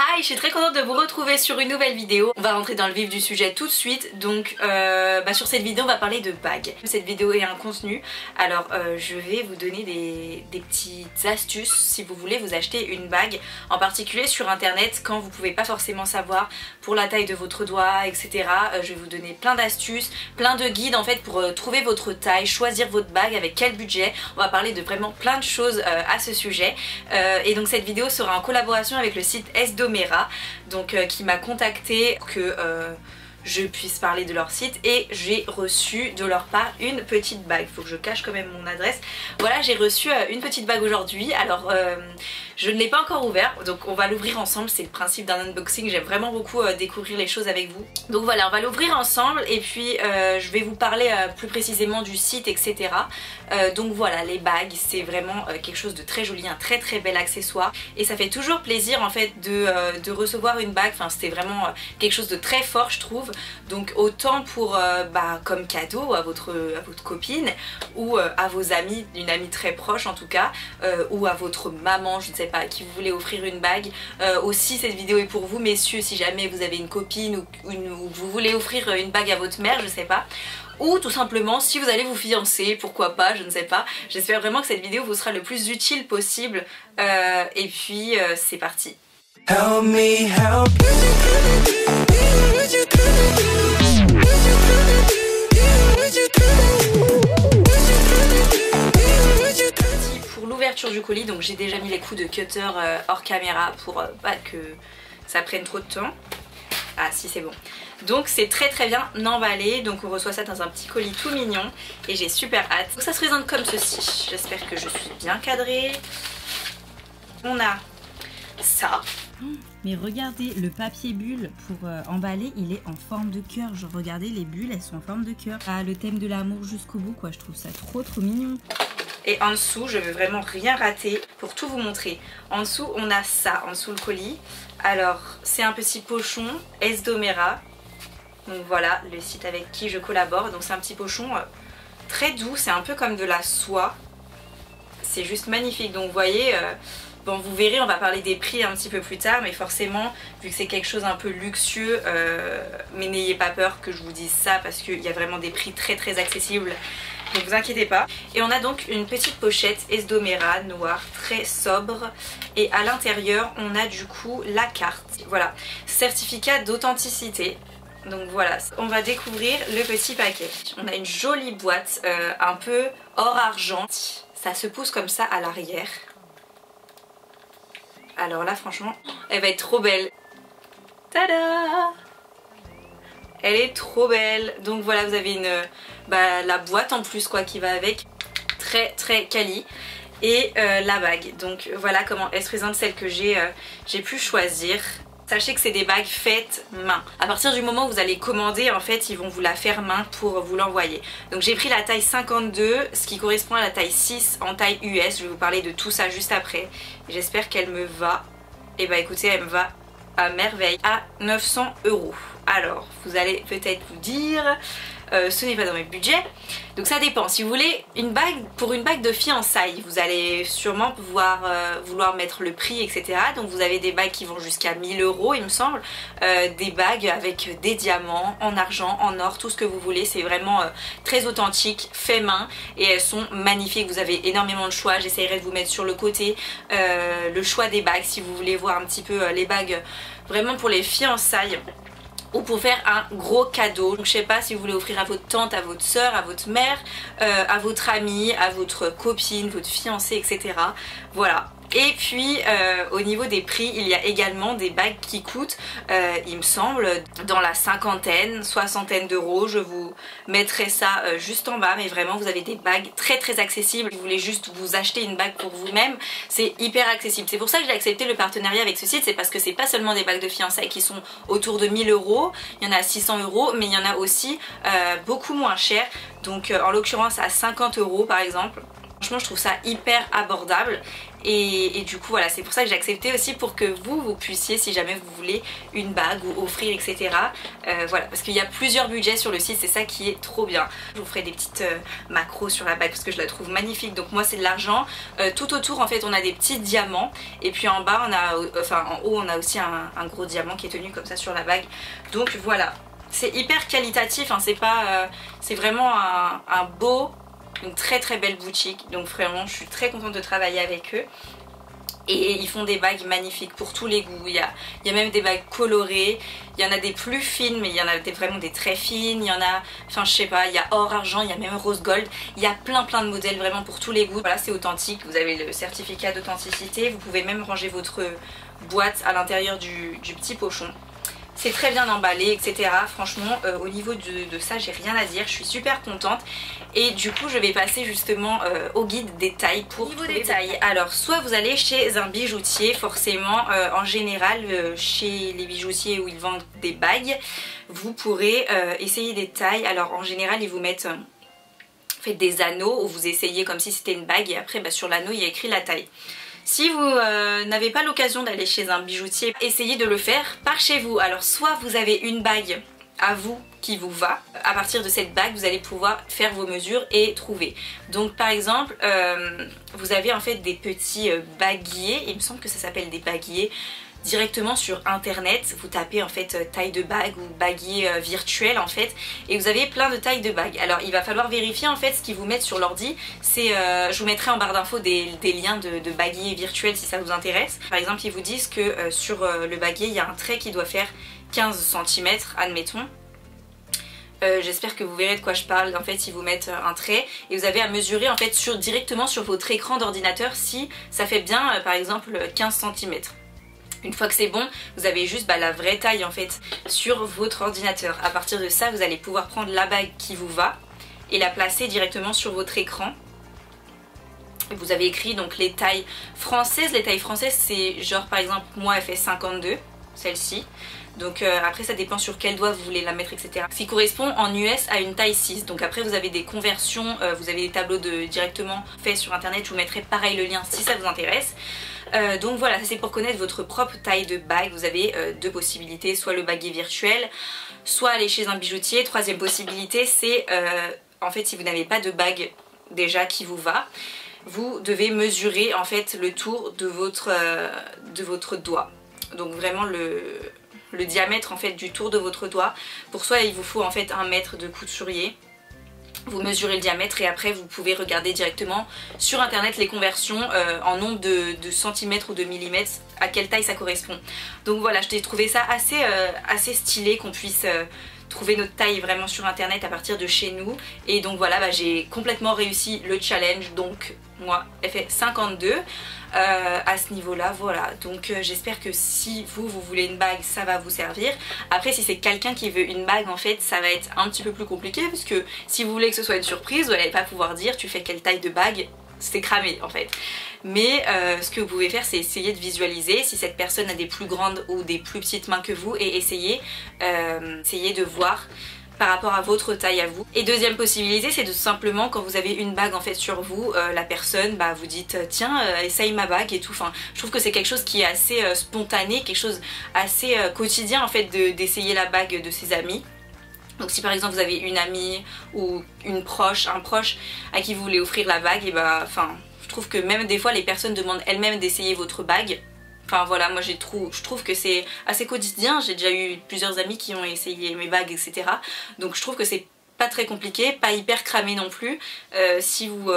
Hi, je suis très contente de vous retrouver sur une nouvelle vidéo. On va rentrer dans le vif du sujet tout de suite. Donc sur cette vidéo on va parler de bagues. Cette vidéo est un contenu. Alors je vais vous donner des petites astuces si vous voulez vous acheter une bague, en particulier sur internet quand vous pouvez pas forcément savoir pour la taille de votre doigt, etc. Je vais vous donner plein d'astuces, plein de guides en fait pour trouver votre taille, choisir votre bague, avec quel budget. On va parler de vraiment plein de choses à ce sujet. Et donc cette vidéo sera en collaboration avec le site Esdomera, donc qui m'a contacté que je puisse parler de leur site, et j'ai reçu de leur part une petite bague. Faut que je cache quand même mon adresse. Voilà, j'ai reçu une petite bague aujourd'hui. Alors je ne l'ai pas encore ouvert, donc on va l'ouvrir ensemble. C'est le principe d'un unboxing, j'aime vraiment beaucoup découvrir les choses avec vous. Donc voilà, on va l'ouvrir ensemble et puis je vais vous parler plus précisément du site, etc. Donc voilà, les bagues c'est vraiment quelque chose de très joli, un très très bel accessoire, et ça fait toujours plaisir en fait de recevoir une bague. Enfin c'était vraiment quelque chose de très fort je trouve. Donc autant pour comme cadeau à votre copine, ou à vos amis, une amie très proche en tout cas, ou à votre maman, je ne sais pas, à qui vous voulez offrir une bague. Aussi cette vidéo est pour vous messieurs, si jamais vous avez une copine ou vous voulez offrir une bague à votre mère, je sais pas. Ou tout simplement si vous allez vous fiancer, pourquoi pas, je ne sais pas. J'espère vraiment que cette vidéo vous sera le plus utile possible. Et puis c'est parti. Help me help. Pour l'ouverture du colis, donc j'ai déjà mis les coups de cutter hors caméra pour pas que ça prenne trop de temps. Ah si, c'est bon. Donc c'est très très bien emballé, donc on reçoit ça dans un petit colis tout mignon et j'ai super hâte. Donc ça se présente comme ceci, j'espère que je suis bien cadrée. On a ça. Mais regardez, le papier bulle pour emballer, il est en forme de cœur. Regardez, les bulles, elles sont en forme de cœur. Ah, le thème de l'amour jusqu'au bout, quoi. Je trouve ça trop mignon. Et en dessous, je veux vraiment rien rater pour tout vous montrer. En dessous, on a ça, en dessous le colis. Alors, c'est un petit pochon Esdomera. Donc voilà, le site avec qui je collabore. Donc c'est un petit pochon très doux, c'est un peu comme de la soie. C'est juste magnifique. Donc vous voyez... Bon, vous verrez, on va parler des prix un petit peu plus tard, mais forcément, vu que c'est quelque chose un peu luxueux, mais n'ayez pas peur que je vous dise ça, parce qu'il y a vraiment des prix très très accessibles, donc vous inquiétez pas. Et on a donc une petite pochette Esdomera noire, très sobre, et à l'intérieur, on a du coup la carte. Voilà, certificat d'authenticité. Donc voilà, on va découvrir le petit paquet. On a une jolie boîte, un peu or argent. Ça se pousse comme ça à l'arrière. Alors là franchement elle va être trop belle. Tada! Elle est trop belle. Donc voilà, vous avez la boîte en plus quoi qui va avec. Très très quali. Et la bague. Donc voilà comment elle se présente, celle que j'ai pu choisir. Sachez que c'est des bagues faites main. À partir du moment où vous allez commander, en fait, ils vont vous la faire main pour vous l'envoyer. Donc j'ai pris la taille 52, ce qui correspond à la taille 6 en taille US. Je vais vous parler de tout ça juste après. J'espère qu'elle me va. Et bah écoutez, elle me va à merveille. À 900 €. Alors, vous allez peut-être vous dire... ce n'est pas dans mes budgets. Donc ça dépend. Si vous voulez une bague, pour une bague de fiançailles, vous allez sûrement vouloir mettre le prix, etc. Donc vous avez des bagues qui vont jusqu'à 1000 € il me semble. Des bagues avec des diamants, en argent, en or, tout ce que vous voulez. C'est vraiment très authentique, fait main, et elles sont magnifiques. Vous avez énormément de choix. J'essaierai de vous mettre sur le côté le choix des bagues si vous voulez voir un petit peu les bagues vraiment pour les fiançailles, ou pour faire un gros cadeau. Donc je sais pas si vous voulez offrir à votre tante, à votre soeur, à votre mère, à votre amie, à votre copine, votre fiancée, etc. Voilà. Et puis au niveau des prix, il y a également des bagues qui coûtent, il me semble, dans la cinquantaine, soixantaine d'euros. Je vous mettrai ça juste en bas, mais vraiment vous avez des bagues très très accessibles. Si vous voulez juste vous acheter une bague pour vous-même, c'est hyper accessible. C'est pour ça que j'ai accepté le partenariat avec ce site, c'est parce que c'est pas seulement des bagues de fiançailles qui sont autour de 1000 €, il y en a à 600 €, mais il y en a aussi beaucoup moins cher. Donc en l'occurrence à 50 € par exemple. franchement je trouve ça hyper abordable. Et du coup voilà, c'est pour ça que j'ai accepté aussi, pour que vous puissiez, si jamais vous voulez une bague ou offrir etc. Voilà, parce qu'il y a plusieurs budgets sur le site, c'est ça qui est trop bien. Je vous ferai des petites macros sur la bague parce que je la trouve magnifique. Donc moi c'est de l'argent, tout autour en fait on a des petits diamants, et puis en bas on a, enfin en haut on a aussi un gros diamant qui est tenu comme ça sur la bague. Donc voilà, c'est hyper qualitatif, hein, c'est pas, c'est vraiment un beau, une très très belle boutique. Donc vraiment je suis très contente de travailler avec eux. Et ils font des bagues magnifiques pour tous les goûts. Il y a même des bagues colorées. Il y en a des plus fines, mais il y en a vraiment des très fines. Il y en a, enfin je sais pas, il y a or, argent, il y a même rose gold. Il y a plein de modèles vraiment pour tous les goûts. Voilà, c'est authentique. Vous avez le certificat d'authenticité. Vous pouvez même ranger votre boîte à l'intérieur du petit pochon. C'est très bien emballé, etc. Franchement, au niveau de ça, j'ai rien à dire. Je suis super contente. Et du coup, je vais passer justement au guide des tailles pour niveau des tailles. Alors, soit vous allez chez un bijoutier, forcément, en général, chez les bijoutiers où ils vendent des bagues, vous pourrez essayer des tailles. Alors, en général, ils vous mettent faites des anneaux où vous essayez comme si c'était une bague, et après, bah, sur l'anneau, il y a écrit la taille. Si vous n'avez pas l'occasion d'aller chez un bijoutier, essayez de le faire par chez vous. Alors soit vous avez une bague à vous qui vous va, à partir de cette bague vous allez pouvoir faire vos mesures et trouver. Donc par exemple vous avez en fait des petits baguiers, il me semble que ça s'appelle des baguiers, directement sur internet. Vous tapez en fait taille de bague ou baguier virtuel en fait, et vous avez plein de tailles de bagues. Alors il va falloir vérifier en fait ce qu'ils vous mettent sur l'ordi. C'est je vous mettrai en barre d'infos des liens de baguiers virtuels si ça vous intéresse. Par exemple ils vous disent que sur le baguier il y a un trait qui doit faire 15 cm admettons. J'espère que vous verrez de quoi je parle. En fait ils vous mettent un trait et vous avez à mesurer en fait directement sur votre écran d'ordinateur si ça fait bien par exemple 15 cm. Une fois que c'est bon, vous avez juste la vraie taille en fait sur votre ordinateur. À partir de ça, vous allez pouvoir prendre la bague qui vous va et la placer directement sur votre écran. Vous avez écrit donc les tailles françaises. Les tailles françaises, c'est genre par exemple moi elle fait 52, celle-ci. Donc après ça dépend sur quel doigt vous voulez la mettre etc. Ce qui correspond en US à une taille 6. Donc après vous avez des conversions, vous avez des tableaux directement faits sur internet. Je vous mettrai pareil le lien si ça vous intéresse. Donc voilà, ça c'est pour connaître votre propre taille de bague. Vous avez deux possibilités, soit le baguier virtuel, soit aller chez un bijoutier. Troisième possibilité c'est en fait si vous n'avez pas de bague déjà qui vous va, vous devez mesurer en fait le tour de votre doigt. Donc vraiment le diamètre en fait du tour de votre doigt. Pour ça il vous faut en fait 1 mètre de couturier. Vous mesurez le diamètre et après vous pouvez regarder directement sur internet les conversions en nombre de centimètres ou de millimètres, à quelle taille ça correspond. Donc voilà, je t'ai trouvé ça assez stylé qu'on puisse trouver notre taille vraiment sur internet à partir de chez nous. Et donc voilà, j'ai complètement réussi le challenge. Donc moi elle fait 52 à ce niveau là, voilà. Donc j'espère que si vous voulez une bague ça va vous servir. Après si c'est quelqu'un qui veut une bague en fait ça va être un petit peu plus compliqué, parce que si vous voulez que ce soit une surprise vous n'allez pas pouvoir dire tu fais quelle taille de bague, c'est cramé en fait. Mais ce que vous pouvez faire c'est essayer de visualiser si cette personne a des plus grandes ou des plus petites mains que vous, et essayer de voir par rapport à votre taille à vous. Et deuxième possibilité c'est de tout simplement quand vous avez une bague en fait sur vous, la personne vous dites tiens essaye ma bague et tout. Enfin je trouve que c'est quelque chose qui est assez spontané, quelque chose assez quotidien en fait d'essayer la bague de ses amis. Donc si par exemple vous avez une amie ou un proche à qui vous voulez offrir la bague, et je trouve que même des fois les personnes demandent elles-mêmes d'essayer votre bague. Enfin voilà, moi je trouve que c'est assez quotidien. J'ai déjà eu plusieurs amis qui ont essayé mes bagues etc. Donc je trouve que c'est pas très compliqué, pas hyper cramé non plus. Si vous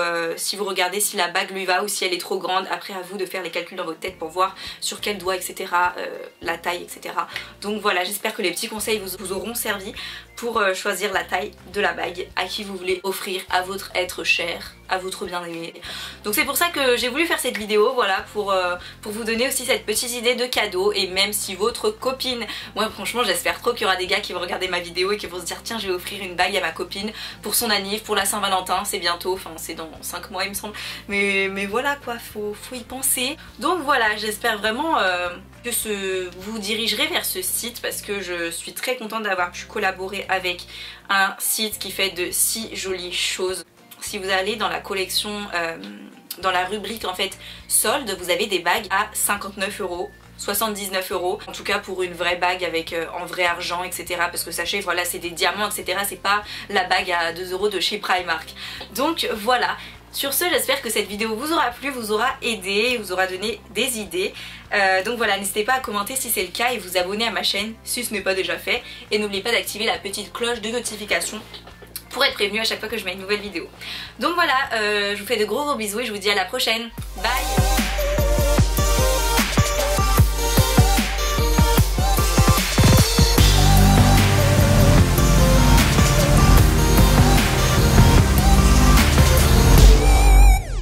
regardez si la bague lui va ou si elle est trop grande, après à vous de faire les calculs dans votre tête pour voir sur quel doigt etc. La taille etc. Donc voilà, j'espère que les petits conseils vous auront servi pour choisir la taille de la bague à qui vous voulez offrir à votre être cher, à votre bien-aimé. Donc c'est pour ça que j'ai voulu faire cette vidéo, voilà, pour vous donner aussi cette petite idée de cadeau. Et même si votre copine, moi franchement j'espère trop qu'il y aura des gars qui vont regarder ma vidéo et qui vont se dire tiens je vais offrir une bague à ma copine pour son anniv, pour la Saint-Valentin, c'est bientôt, enfin c'est dans 5 mois il me semble, mais voilà quoi, faut y penser. Donc voilà, j'espère vraiment que vous dirigerez vers ce site, parce que je suis très contente d'avoir pu collaborer avec un site qui fait de si jolies choses. Si vous allez dans la collection, dans la rubrique en fait solde, vous avez des bagues à 59 €. 79 €, en tout cas pour une vraie bague avec en vrai argent, etc. Parce que sachez, voilà, c'est des diamants, etc. C'est pas la bague à 2 € de chez Primark. Donc voilà. Sur ce, j'espère que cette vidéo vous aura plu, vous aura aidé, vous aura donné des idées. Donc voilà, n'hésitez pas à commenter si c'est le cas et vous abonner à ma chaîne si ce n'est pas déjà fait. Et n'oubliez pas d'activer la petite cloche de notification pour être prévenu à chaque fois que je mets une nouvelle vidéo. Donc voilà, je vous fais de gros bisous et je vous dis à la prochaine. Bye!